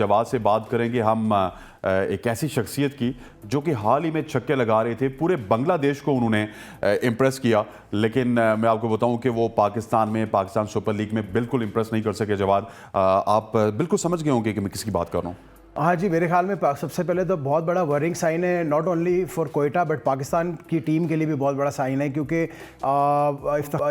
जवाद से बात करेंगे हम एक ऐसी शख्सियत की जो कि हाल ही में छक्के लगा रहे थे, पूरे बांग्लादेश को उन्होंने इम्प्रेस किया। लेकिन मैं आपको बताऊं कि वो पाकिस्तान सुपर लीग में बिल्कुल इम्प्रेस नहीं कर सके। जवाद, आप बिल्कुल समझ गए होंगे कि मैं किसकी बात कर रहा हूँ। हाँ जी, मेरे ख्याल में सबसे पहले तो बहुत बड़ा वरिंग साइन है, not only for Quetta but Pakistan की टीम के लिए भी बहुत बड़ा साइन है, क्योंकि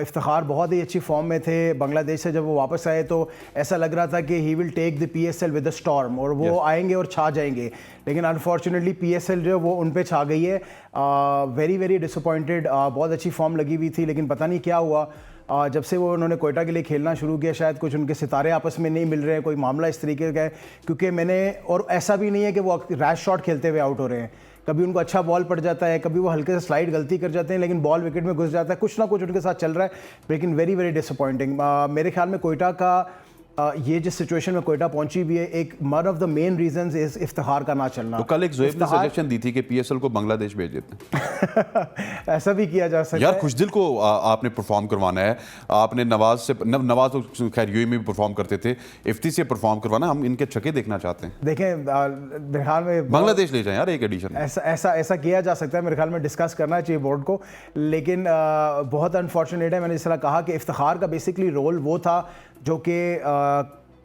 इफ्तिखार बहुत ही अच्छी फॉर्म में थे। बांग्लादेश से जब वो वापस आए तो ऐसा लग रहा था कि he will take the PSL with the storm, और वो आएंगे और छा जाएंगे। लेकिन अनफॉर्चुनेटली PSL जो वो उन पे छा गई है। Very very disappointed. बहुत अच्छी फॉर्म लगी हुई थी, लेकिन पता नहीं क्या हुआ। जब से वो उन्होंने कोयटा के लिए खेलना शुरू किया, शायद कुछ उनके सितारे आपस में नहीं मिल रहे हैं, कोई मामला इस तरीके का है। क्योंकि और ऐसा भी नहीं है कि वो रैश शॉट खेलते हुए आउट हो रहे हैं। कभी उनको अच्छा बॉल पड़ जाता है, कभी वो हल्के से स्लाइड गलती कर जाते हैं, लेकिन बॉल विकेट में घुस जाता है। कुछ ना कुछ उनके साथ चल रहा है, लेकिन वेरी वेरी डिसअपॉइंटिंग। मेरे ख्याल में कोयटा का ये जिस सिचुएशन में कोयटा पहुंची भी है, एक one of the main reasons is Iftikhar का ना चलना। तो कल एक ज़ोएब ने सजेशन दी थी कि PSL को बांग्लादेश भेज देते ऐसा भी किया जा सकता है यार। खुशदिल को आपने परफॉर्म करवाना है। आपने नवाज तो खैर यूएई में भी परफॉर्म करते थे, इफ्ती से परफॉर्म करवाना। हम इनके छक्के देखना चाहते हैं। देखें, बिहार में बांग्लादेश ले जाएं यार एक एडिशन। ऐसा किया जा सकता है, मेरे ख्याल में डिस्कस करना चाहिए बोर्ड को। लेकिन बहुत अनफॉर्चुनेट है, मैंने जिस तरह कहा कि इफ्तिखार का बेसिकली रोल वो था जो कि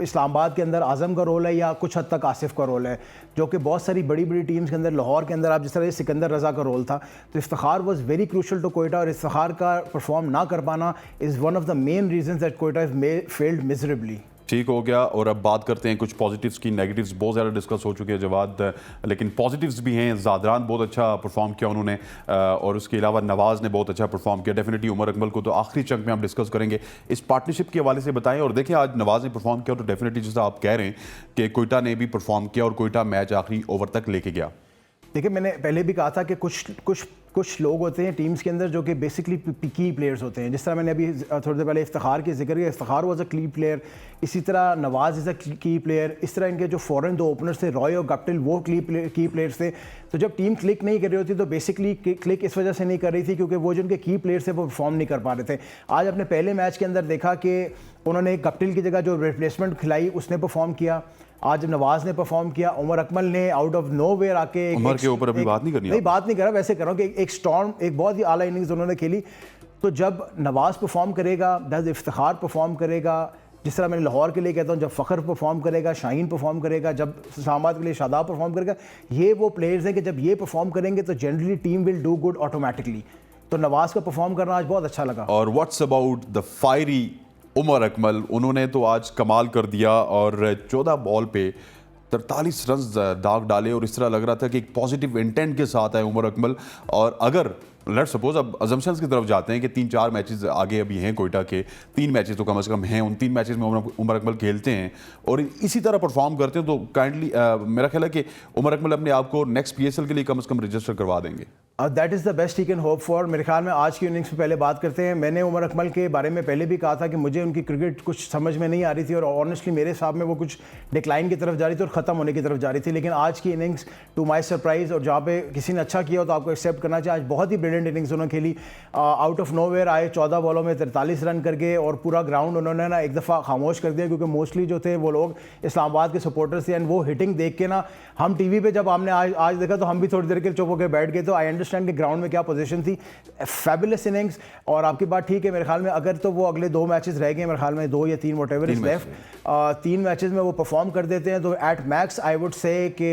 इस्लामाबाद के अंदर आज़म का रोल है, या कुछ हद तक आसिफ का रोल है, जो कि बहुत सारी बड़ी बड़ी टीम्स के अंदर, लाहौर के अंदर आप जिस तरह सिकंदर रज़ा का रोल था। तो Iftikhar was very crucial to Quetta, और इफ्तिखार का परफॉर्म ना कर पाना is one of the main reasons that Quetta is failed miserably. ठीक हो गया। और अब बात करते हैं कुछ पॉजिटिव्स की। नेगेटिव्स बहुत ज़्यादा डिस्कस हो चुके हैं जवाद, लेकिन पॉजिटिव्स भी हैं। ज़ादरान बहुत अच्छा परफॉर्म किया उन्होंने, और उसके अलावा नवाज़ ने बहुत अच्छा परफॉर्म किया। डेफिनेटली उमर अकमल को तो आखिरी चंक में हम डिस्कस करेंगे। इस पार्टनरशिप के हवाले से बताएं। और देखिए, आज नवाज़ ने परफॉर्म किया तो डेफिनेटली जैसा आप कह रहे हैं कि कोयटा ने भी परफॉर्म किया, और कोयटा मैच आखिरी ओवर तक लेके गया। देखिए, मैंने पहले भी कहा था कि कुछ लोग होते हैं टीम्स के अंदर जो कि बेसिकली की प्लेयर्स होते हैं। जिस तरह मैंने अभी थोड़ी देर पहले इफ्तिखार की जिक्र किया, इफ्तिखार वाज अ की प्लेयर। इसी तरह नवाज इज़ अ की प्लेयर। इस तरह इनके जो फॉरेन दो ओपनर्स थे, रॉय और गप्टिल, वो की प्लेयर्स थे। तो जब टीम क्लिक नहीं कर रही होती तो बेसिकली क्लिक इस वजह से नहीं कर रही थी क्योंकि वो जो उनके की प्लेयर्स थे वो परफॉर्म नहीं कर पा रहे थे। आज अपने पहले मैच के अंदर देखा कि उन्होंने गप्टिल की जगह जो रिप्लेसमेंट खिलाई उसने परफॉर्म किया। आज नवाज ने परफॉर्म किया। उमर अकमल ने आउट ऑफ नोवेयर आके, उमर के ऊपर अभी बात नहीं करनी, नहीं बात नहीं कर रहा, वैसे कर रहा हूँ कि एक स्टॉर्म, एक बहुत ही आला इनिंग्स उन्होंने खेली। तो जब नवाज परफॉर्म करेगा, जब इफ्तिखार परफॉर्म करेगा, जिस तरह मैंने लाहौर के लिए कहता हूँ, जब फ़खर परफॉर्म करेगा, शाहीन परफॉर्म करेगा, जब इस्लामाबाद के लिए शादाब परफॉर्म करेगा, ये वो प्लेयर्स हैं कि जब ये परफॉर्म करेंगे तो generally team will do good automatically. तो नवाज का परफॉर्म करना आज बहुत अच्छा लगा। और what's about the fiery Umar Akmal, उन्होंने तो आज कमाल कर दिया, और 14 बॉल पे 43 रन दाग डाले, और इस तरह लग रहा था कि एक पॉजिटिव इंटेंट के साथ आए उमर अकमल। और अगर लेट्स सपोज अब अजम्पशंस की तरफ जाते हैं कि 3-4 मैचेस आगे अभी हैं कोयटा के, 3 मैचेस तो कम से कम हैं, उन 3 मैचेस में उमर अकमल खेलते हैं और इसी तरह परफॉर्म करते हैं, तो काइंडली मेरा ख्याल है कि उमर अकमल अपने आप को नेक्स्ट PSL के लिए कम से कम रजिस्टर करवा देंगे। That is the best he can hope for. मेरे ख्याल में आज की इनिंग्स में पहले बात करते हैं। मैंने उमर अकमल के बारे में पहले भी कहा था कि मुझे उनकी क्रिकेट कुछ समझ में नहीं आ रही थी, और ऑनेस्टली मेरे हिसाब में वो कुछ डिक्लाइन की तरफ जा रही थी और ख़त्म होने की तरफ जा रही थी। लेकिन आज की इनिंग्स टू माई सरप्राइज़, और जहाँ पे किसी ने अच्छा किया हो तो आपको एक्सेप्ट करना चाहिए, आज बहुत ही ब्रिलियंट इनिंग्स उन्होंने खेली। आउट ऑफ नोवेयर आए, 14 बॉलों में 43 रन करके, और पूरा ग्राउंड उन्होंने ना एक दफ़ा खामोश कर दिया, क्योंकि मोस्टली जो थे वो लोग इस्लामाबाद के सपोर्टर्स थे। एंड वो हिटिंग देख के ना, हम टीवी पे जब हमने आज देखा तो हम भी थोड़ी देर के चुप होकर बैठ गए। तो आई अंडरस्टैंड कि ग्राउंड में क्या पोजीशन थी। Fabulous innings. और आपकी बात ठीक है, मेरे ख्याल में अगर तो वो अगले 2 मैचेस रह गए, मेरे ख्याल में 2 या 3 व्हाटएवर इज लेफ्ट, 3 मैचेस में वो परफॉर्म कर देते हैं तो at max I would say कि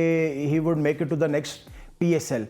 he would make it to the next PSL।